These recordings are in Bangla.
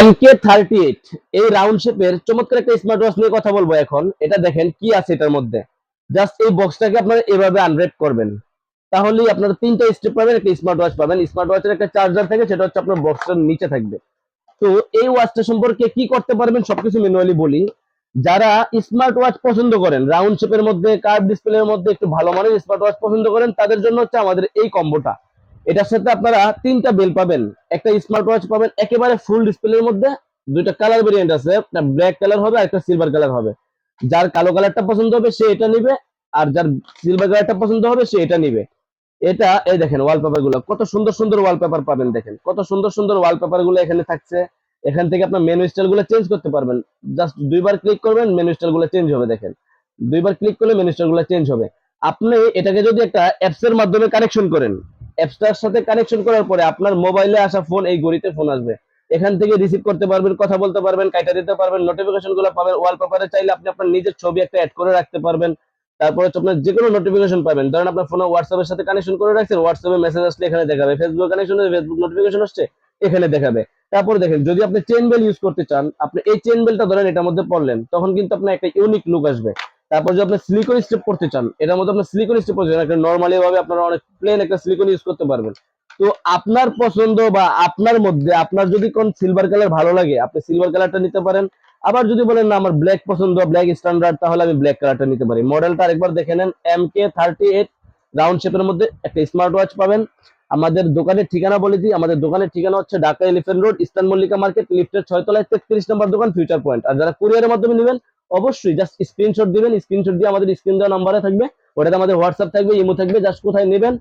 MK38 এই রাউন্ড শেপের চমৎকার একটা স্মার্ট ওয়াচ নিয়ে কথা বলবো এখন। এটা দেখেন কি আছে এটার মধ্যে। জাস্ট এই বক্সটাকে আপনারা এভাবে আনর‍্যাপ করবেন। তাহলেই আপনারা ৩ টা স্টেপ পাবেন, একটা স্মার্ট ওয়াচ পাবেন। স্মার্ট ওয়াচের একটা চার্জার থাকে, সেটা হচ্ছে আপনার বক্সটার নিচে থাকবে। তো এই ওয়াচটা সম্পর্কে কি করতে পারবেন সবকিছু ম্যানুয়ালি বলি। যারা স্মার্ট ওয়াচ পছন্দ করেন, রাউন্ড শেপের মধ্যে, কার্ভ ডিসপ্লের মধ্যে একটু ভালো মানের স্মার্ট ওয়াচ পছন্দ করেন, তাদের জন্য হচ্ছে আমাদের এই কম্বোটা। এটার সাথে আপনারা ৩ টা বেল পাবেন, একটা স্মার্ট ওয়াচ পাবেন একেবারে ফুল ডিসপ্লের মধ্যে। ২ টা কালার ভেরিয়েন্ট আছে, একটা ব্ল্যাক কালার হবে আর একটা সিলভার কালার হবে। যার কালো কালারটা পছন্দ হবে সে এটা নিবে, আর যার সিলভার কালারটা পছন্দ হবে সে এটা নিবে। এটা এই দেখেন ওয়ালপেপার গুলো কত সুন্দর সুন্দর ওয়ালপেপার পাবেন, দেখেন কত সুন্দর সুন্দর ওয়ালপেপার গুলো এখানে থাকছে। এখান থেকে আপনার মেনু স্টাইল গুলো চেঞ্জ করতে পারবেন। জাস্ট ২ বার ক্লিক করবেন, মেনু স্টাইল গুলো চেঞ্জ হবে। দেখেন ২ বার ক্লিক করলে মেনু স্টাইল গুলো চেঞ্জ হবে। আপনি এটাকে যদি একটা অ্যাপস এর মাধ্যমে কানেকশন করেন, অ্যাপসটার সাথে কানেকশন করার পরে আপনার মোবাইলে আসা ফোন এই ঘড়িতে ফোন আসবে। এখান থেকে রিসিভ করতে পারবেন, কথা বলতে পারবেন, কাইটা দিতে পারবেন, নোটিফিকেশন গুলো পাবেন। ওয়ালপেপারে চাইলে আপনি আপনার নিজের ছবি একটা অ্যাড করে রাখতে পারবেন। তারপর হচ্ছে আপনার যেকোনো নোটিফিকেশন পাবেন। ধরেন আপনার ফোনে হোয়াটসঅ্যাপ এর সাথে কানেকশন করে রাখছেন, হোয়াটসঅ্যাপে মেসেজ আসলে এখানে দেখাবে। ফেসবুক কানেকশন হলে ফেসবুক নোটিফিকেশন আসছে, এখানে দেখাবে। তারপর দেখেন যদি আপনি চেইন বেল ইউজ করতে চান, আপনি এই চেইন বেলটা ধরেন এটার মধ্যে পড়লেন, তখন কিন্তু আপনার একটা ইউনিক লুক আসবে। তারপর যদি আপনি সিলিকন স্টেপ করতে চান, এটার মধ্যে আপনি সিলিকন স্টেপ করতে চান, একটা নরমালি ভাবে আপনারা অনেক প্লেন একটা সিলিকন ইউজ করতে পারবেন। তো আপনার পছন্দ বা আপনার মধ্যে আপনার যদি কোন সিলভার কালার ভালো লাগে, আপনি সিলভার কালারটা নিতে পারেন। আবার যদি বলেন না আমার ব্ল্যাক পছন্দ, ব্ল্যাক স্ট্যান্ডার্ড, তাহলে আমি ব্ল্যাক কালারটা নিতে পারি। মডেলটা আরেকবার দেখে নেন, MK38 রাউন্ড শেপের মধ্যে একটা স্মার্ট ওয়াচ পাবেন। আমাদের দোকানের ঠিকানা বলে দিই, আমাদের দোকানের ঠিকানা হচ্ছে Dhaka elephant road, eastern Mallika market, লিফটের ৬ তলায় ৩৩ নম্বর দোকান, ফিউচার পয়েন্ট। আর যারা কুরিয়ারের মাধ্যমে নেবেন অবশ্যই জাস্ট স্ক্রিনশট দিবেন। স্ক্রিনশট দিয়ে আমাদের স্ক্রিন দেওয়া নাম্বারে থাকবে, ওটাতে আমাদের হোয়াটসঅ্যাপ থাকবে, ইমো থাকবে। জাস্ট কোথায় নেবেন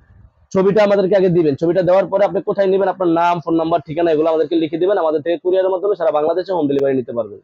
ছবিটা আমাদেরকে আগে দিবেন। ছবিটা দেওয়ার পরে আপনি কোথায় নেবেন, আপনার নাম, ফোন নাম্বার, ঠিকানা এগুলো আমাদেরকে লিখে দিবেন। আমাদের থেকে কুরিয়ারের মাধ্যমে সারা বাংলাদেশে হোম ডেলিভারি নিতে পারবেন।